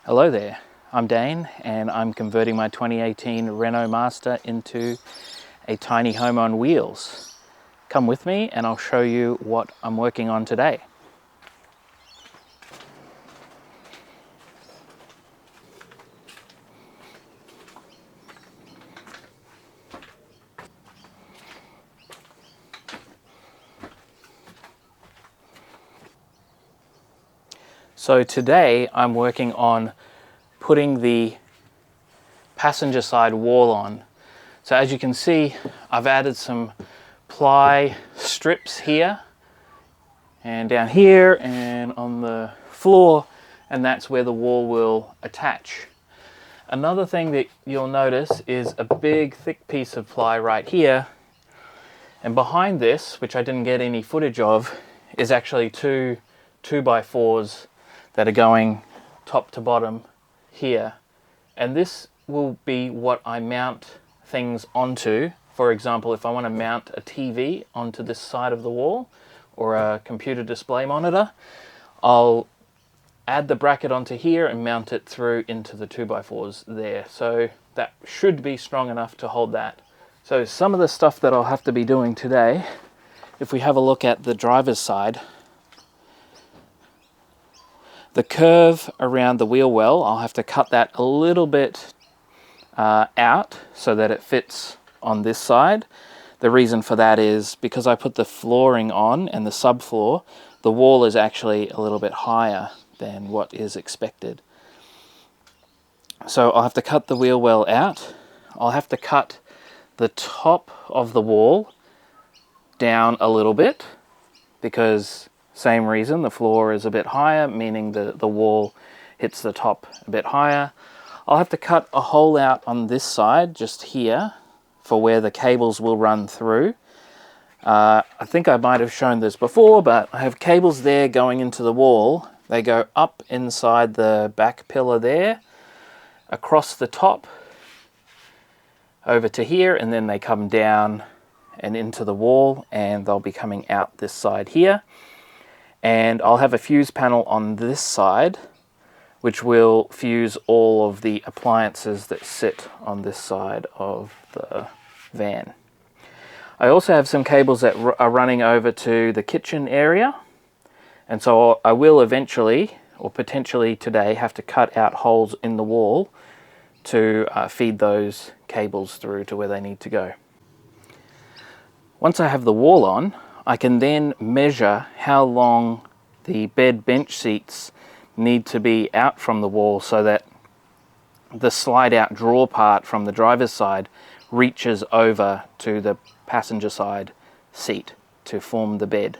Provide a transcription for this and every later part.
Hello there, I'm Dane and I'm converting my 2018 Renault Master into a tiny home on wheels. Come with me and I'll show you what I'm working on today. So today I'm working on putting the passenger side wall on. So as you can see, I've added some ply strips here and down here and on the floor, and that's where the wall will attach. Another thing that you'll notice is a big thick piece of ply right here, and behind this, which I didn't get any footage of, is actually two 2x4s that are going top to bottom here, and this will be what I mount things onto. For example, if I want to mount a TV onto this side of the wall or a computer display monitor, I'll add the bracket onto here and mount it through into the 2x4s there. So that should be strong enough to hold that. So some of the stuff that I'll have to be doing today, if we have a look at the driver's side, the curve around the wheel well, I'll have to cut that a little bit out so that it fits on this side. The reason for that is because I put the flooring on and the subfloor, the wall is actually a little bit higher than what is expected. So I'll have to cut the wheel well out. I'll have to cut the top of the wall down a little bit because same reason, the floor is a bit higher, meaning the wall hits the top a bit higher. I'll have to cut a hole out on this side, just here, for where the cables will run through. I think I might have shown this before, but I have cables there going into the wall. They go up inside the back pillar there, across the top, over to here, and then they come down and into the wall, and they'll be coming out this side here. And I'll have a fuse panel on this side, which will fuse all of the appliances that sit on this side of the van. I also have some cables that are running over to the kitchen area, and so I will eventually, or potentially today, have to cut out holes in the wall to feed those cables through to where they need to go. Once I have the wall on, I can then measure how long the bed bench seats need to be out from the wall so that the slide out drawer part from the driver's side reaches over to the passenger side seat to form the bed.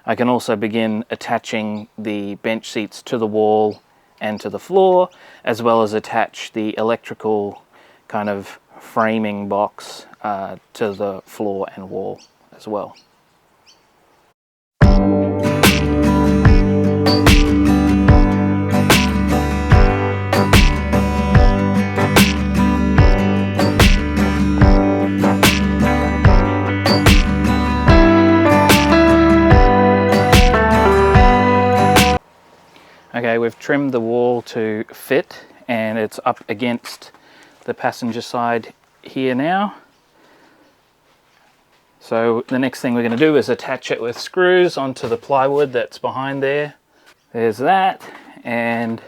I can also begin attaching the bench seats to the wall and to the floor, as well as attach the electrical kind of framing box to the floor and wall as well. Okay, we've trimmed the wall to fit and it's up against the passenger side here now. So the next thing we're going to do is attach it with screws onto the plywood that's behind there. There's that, and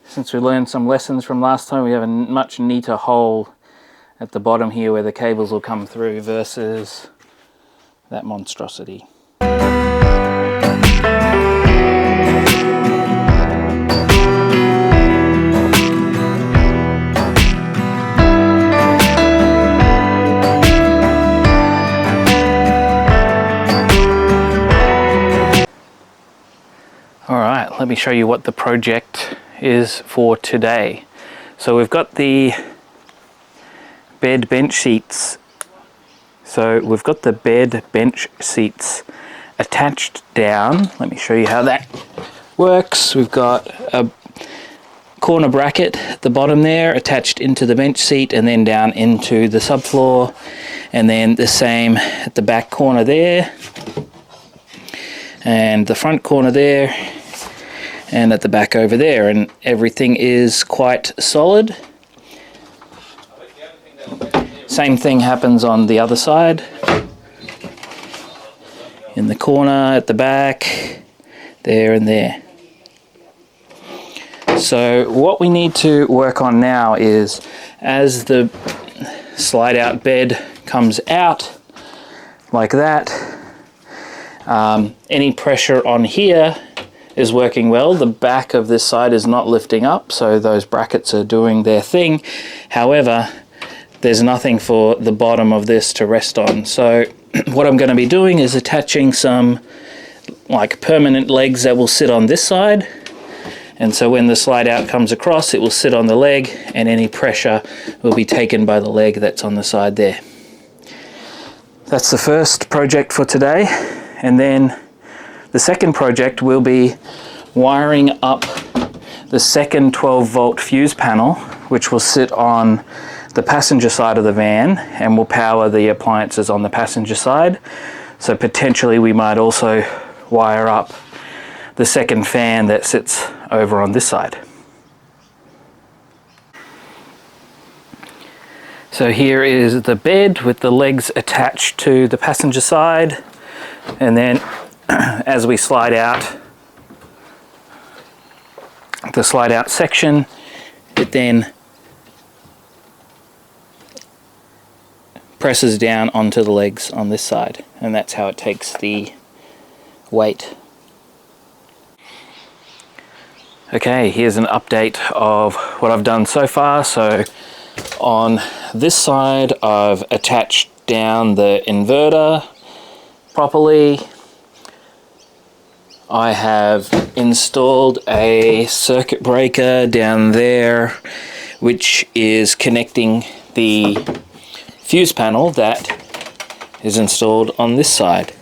since we learned some lessons from last time, we have a much neater hole at the bottom here where the cables will come through versus that monstrosity. Alright, let me show you what the project is for today. So we've got the bed bench seats. So we've got the bed bench seats attached down. Let me show you how that works. We've got a corner bracket at the bottom there attached into the bench seat and then down into the subfloor, and then the same at the back corner there and the front corner there, and at the back over there, and everything is quite solid. Same thing happens on the other side, in the corner, at the back, there and there. So what we need to work on now is, as the slide out bed comes out like that, any pressure on here is working well. The back of this side is not lifting up, so those brackets are doing their thing. However, there's nothing for the bottom of this to rest on. So what I'm going to be doing is attaching some like permanent legs that will sit on this side. And so when the slide out comes across, it will sit on the leg, and any pressure will be taken by the leg that's on the side there. That's the first project for today. And then the second project will be wiring up the second 12-volt fuse panel, which will sit on the passenger side of the van and will power the appliances on the passenger side. So potentially we might also wire up the second fan that sits over on this side. So here is the bed with the legs attached to the passenger side, and then as we slide out the slide out section, it then presses down onto the legs on this side, and that's how it takes the weight. Okay, here's an update of what I've done so far. So on this side I've attached down the inverter properly. I have installed a circuit breaker down there, which is connecting the fuse panel that is installed on this side.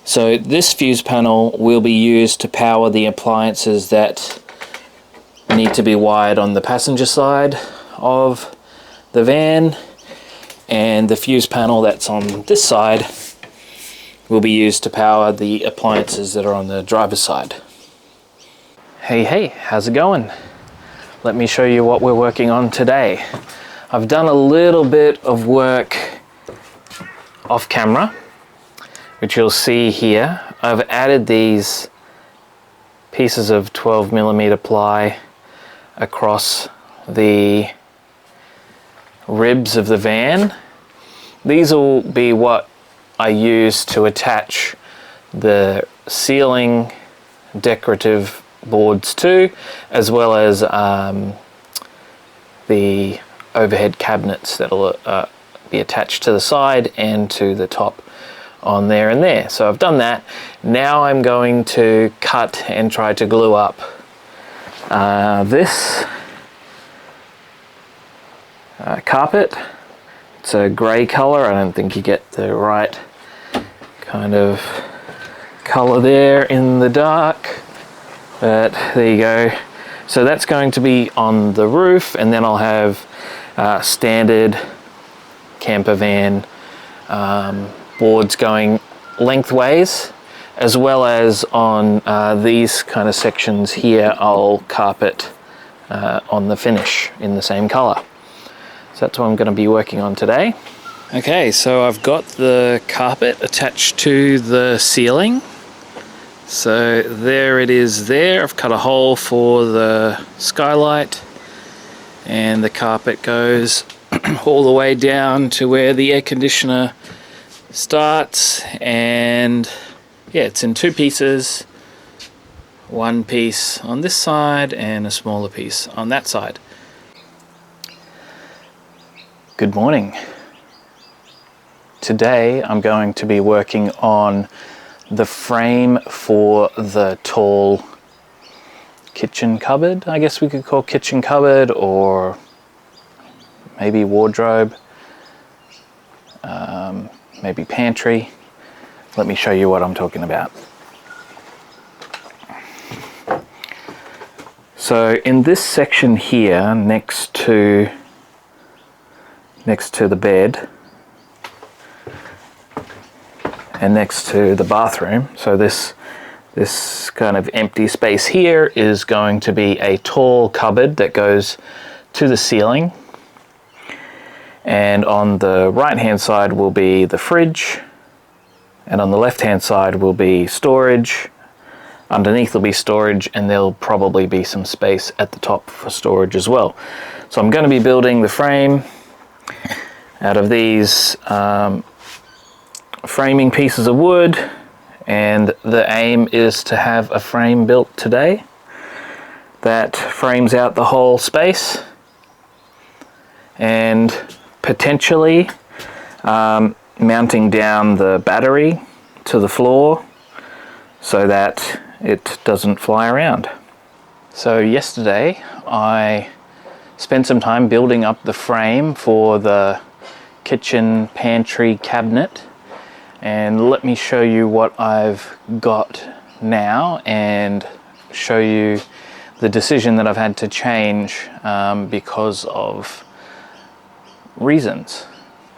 So this fuse panel will be used to power the appliances that need to be wired on the passenger side of the van, and the fuse panel that's on this side will be used to power the appliances that are on the driver's side. Hey, how's it going? Let me show you what we're working on today. I've done a little bit of work off camera, which you'll see here. I've added these pieces of 12mm ply across the ribs of the van. These will be what I use to attach the ceiling decorative boards to, as well as the overhead cabinets that will be attached to the side and to the top on there and there. So I've done that. Now I'm going to cut and try to glue up this carpet. It's a grey colour. I don't think you get the right kind of colour there in the dark, but there you go. So that's going to be on the roof, and then I'll have standard camper van boards going lengthways, as well as on these kind of sections here I'll carpet on the finish in the same colour. So that's what I'm going to be working on today. Okay, so I've got the carpet attached to the ceiling. So there it is there. I've cut a hole for the skylight, and the carpet goes all the way down to where the air conditioner starts. And yeah, it's in two pieces. One piece on this side and a smaller piece on that side. Good morning. Today I'm going to be working on the frame for the tall kitchen cupboard. I guess we could call kitchen cupboard, or maybe wardrobe, maybe pantry. Let me show you what I'm talking about. So in this section here, next to the bed and next to the bathroom, so this This kind of empty space here is going to be a tall cupboard that goes to the ceiling. And on the right hand side will be the fridge. And on the left hand side will be storage. Underneath will be storage, and there'll probably be some space at the top for storage as well. So I'm going to be building the frame out of these framing pieces of wood, and the aim is to have a frame built today that frames out the whole space, and potentially mounting down the battery to the floor so that it doesn't fly around. So yesterday I spent some time building up the frame for the kitchen pantry cabinet, and let me show you what I've got now and show you the decision that I've had to change because of reasons.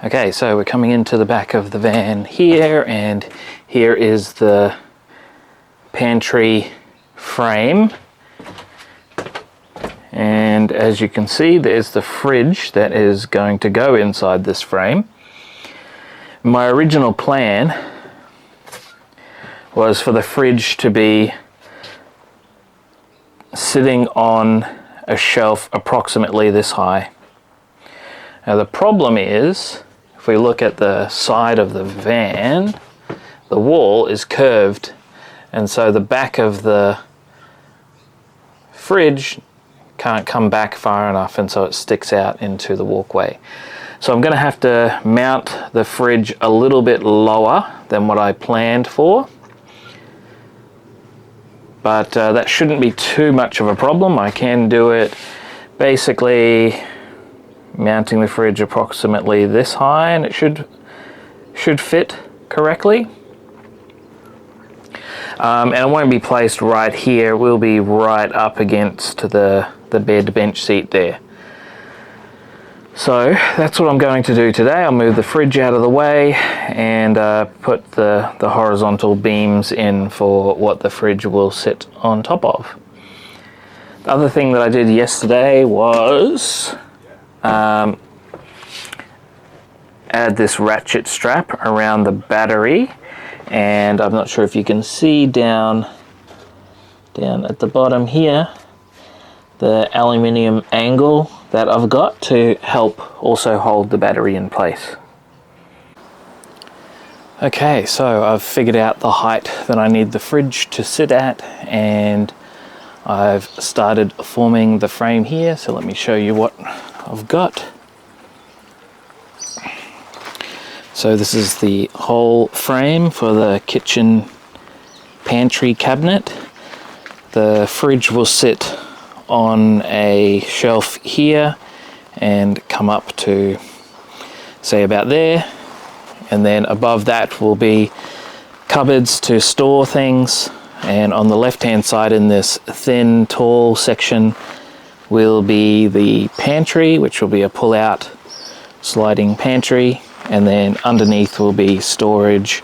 Okay, so we're coming into the back of the van here, and here is the pantry frame, and as you can see, there's the fridge that is going to go inside this frame. My original plan was for the fridge to be sitting on a shelf approximately this high. Now the problem is, if we look at the side of the van, the wall is curved, and so the back of the fridge can't come back far enough, and so it sticks out into the walkway. So I'm going to have to mount the fridge a little bit lower than what I planned for, but that shouldn't be too much of a problem. I can do it basically mounting the fridge approximately this high, and it should fit correctly. And it won't be placed right here, it will be right up against the bed bench seat there. So that's what I'm going to do today. I'll move the fridge out of the way and put the horizontal beams in for what the fridge will sit on top of. The other thing that I did yesterday was add this ratchet strap around the battery, and I'm not sure if you can see down at the bottom here the aluminium angle that I've got to help also hold the battery in place. Okay, so I've figured out the height that I need the fridge to sit at, and I've started forming the frame here, so let me show you what I've got. So this is the whole frame for the kitchen pantry cabinet. The fridge will sit on a shelf here and come up to say about there, and then above that will be cupboards to store things, and on the left hand side in this thin tall section will be the pantry, which will be a pull out sliding pantry, and then underneath will be storage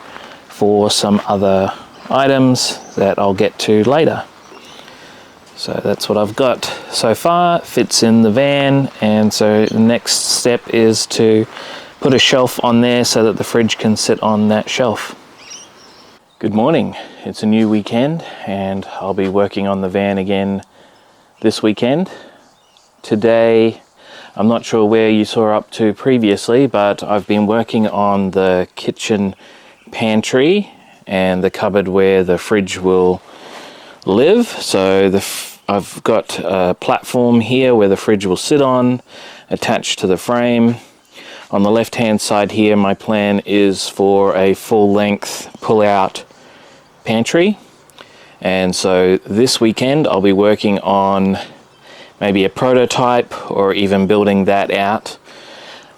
for some other items that I'll get to later. So that's what I've got so far. It fits in the van, and so the next step is to put a shelf on there so that the fridge can sit on that shelf. Good morning. It's a new weekend, and I'll be working on the van again this weekend. Today, I'm not sure where you saw up to previously, but I've been working on the kitchen pantry and the cupboard where the fridge will live. So I've got a platform here where the fridge will sit on, attached to the frame. On the left hand side here, my plan is for a full length pull out pantry, and so this weekend I'll be working on maybe a prototype or even building that out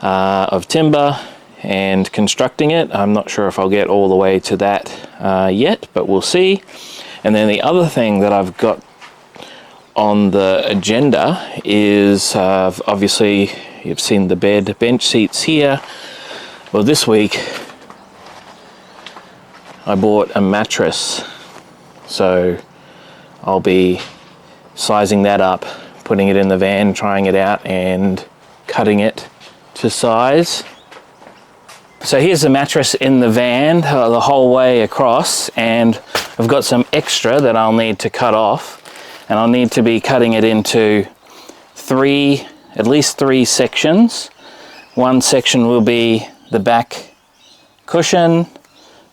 of timber and constructing it. I'm not sure if I'll get all the way to that yet, but we'll see. And then the other thing that I've got on the agenda is obviously you've seen the bed bench seats here. Well, this week I bought a mattress So I'll be sizing that up, putting it in the van, trying it out and cutting it to size. So here's the mattress in the van the whole way across, and I've got some extra that I'll need to cut off, and I'll need to be cutting it into at least three sections. One section will be the back cushion,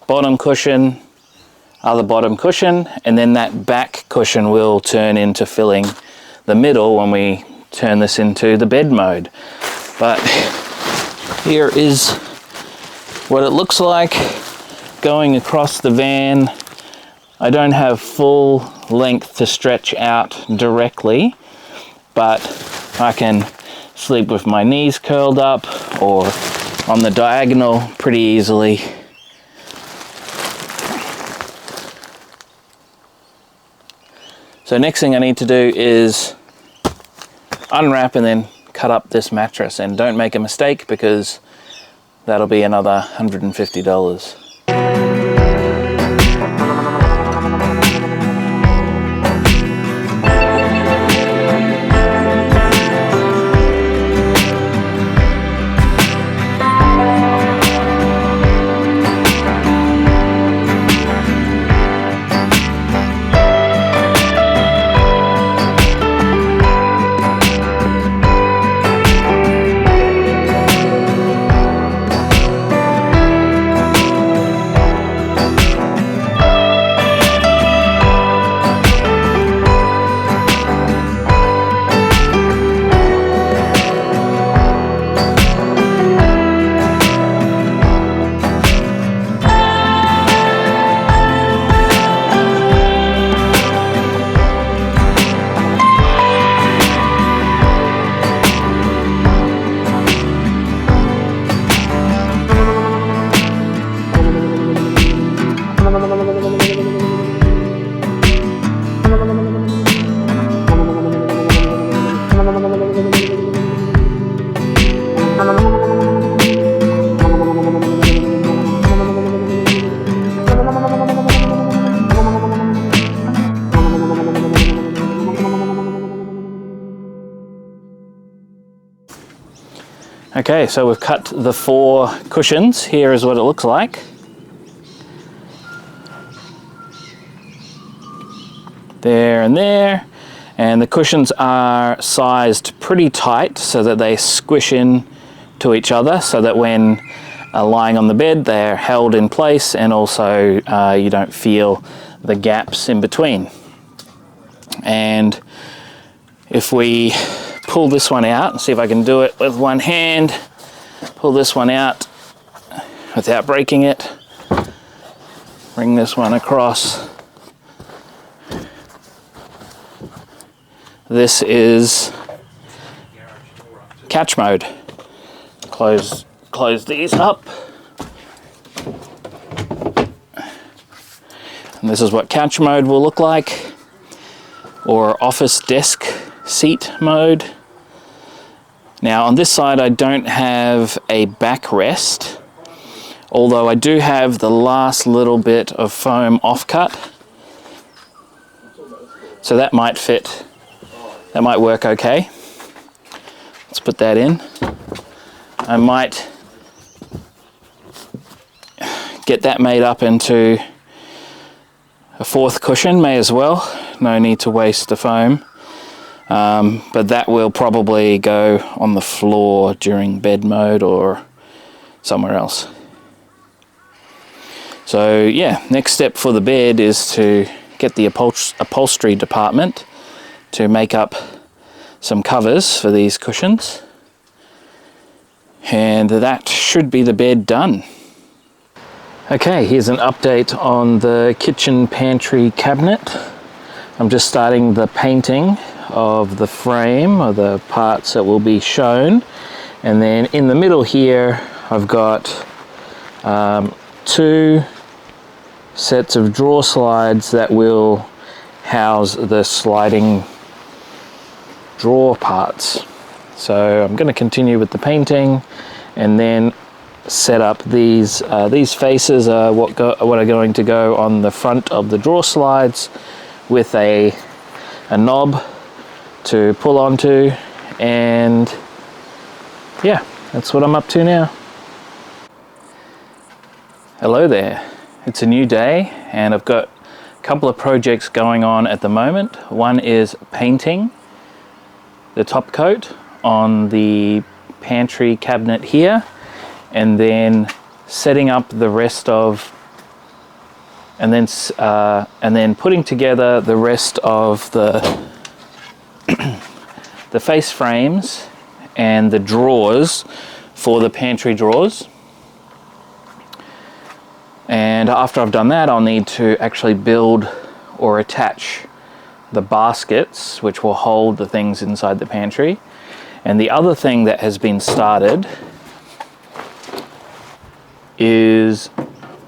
bottom cushion, other bottom cushion, and then that back cushion will turn into filling the middle when we turn this into the bed mode. But here is what it looks like going across the van. I don't have full length to stretch out directly, but I can sleep with my knees curled up or on the diagonal pretty easily. So next thing I need to do is unwrap and then cut up this mattress, and don't make a mistake because that'll be another $150. Okay, so we've cut the 4 cushions. Here is what it looks like. There and there. And the cushions are sized pretty tight so that they squish in to each other, so that when lying on the bed they're held in place, and also you don't feel the gaps in between. And if we pull this one out, and see if I can do it with one hand, pull this one out without breaking it, bring this one across. This is catch mode. Close these up. And this is what catch mode will look like, or office desk seat mode. Now on this side I don't have a backrest, although I do have the last little bit of foam offcut, so that might fit, that might work okay. Let's put that in. I might get that made up into a 4th cushion, may as well, no need to waste the foam. But that will probably go on the floor during bed mode or somewhere else. So yeah, next step for the bed is to get the upholstery department to make up some covers for these cushions. And that should be the bed done. Okay, here's an update on the kitchen pantry cabinet. I'm just starting the painting of the frame, or the parts that will be shown, and then in the middle here I've got 2 sets of drawer slides that will house the sliding drawer parts. So I'm going to continue with the painting, and then set up these faces are what are going to go on the front of the drawer slides with a knob to pull onto, and yeah, that's what I'm up to now. Hello there, it's a new day and I've got a couple of projects going on at the moment. One is painting the top coat on the pantry cabinet here, and then setting up the rest of, and then putting together the rest of the the face frames and the drawers for the pantry drawers. And after I've done that, I'll need to actually build or attach the baskets which will hold the things inside the pantry. And the other thing that has been started is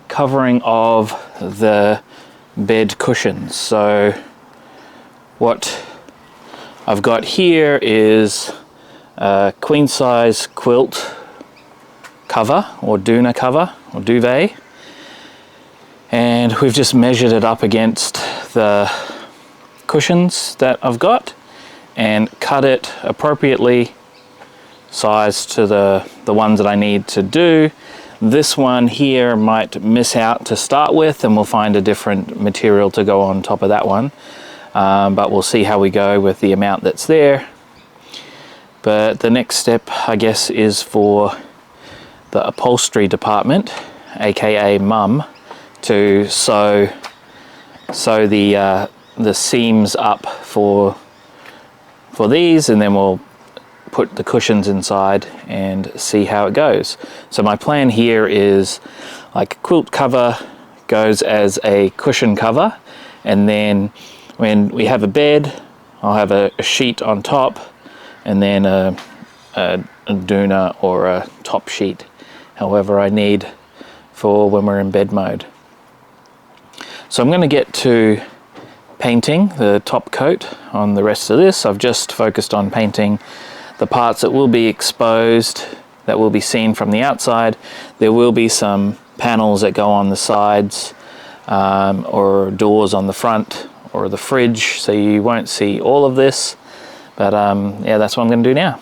covering of the bed cushions. So what I've got here is a queen size quilt cover or doona cover or duvet, and we've just measured it up against the cushions that I've got and cut it appropriately sized to the ones that I need to do. This one here might miss out to start with, and we'll find a different material to go on top of that one, but we'll see how we go with the amount that's there. But the next step, I guess, is for the upholstery department, aka Mum, to sew the seams up for these, and then we'll put the cushions inside and see how it goes. So my plan here is like a quilt cover goes as a cushion cover, and then when we have a bed, I'll have a sheet on top, and then a doona or a top sheet, however I need for when we're in bed mode. So I'm going to get to painting the top coat on the rest of this. I've just focused on painting the parts that will be exposed, that will be seen from the outside. There will be some panels that go on the sides, or doors on the front, or the fridge, so you won't see all of this. But yeah, that's what I'm going to do now.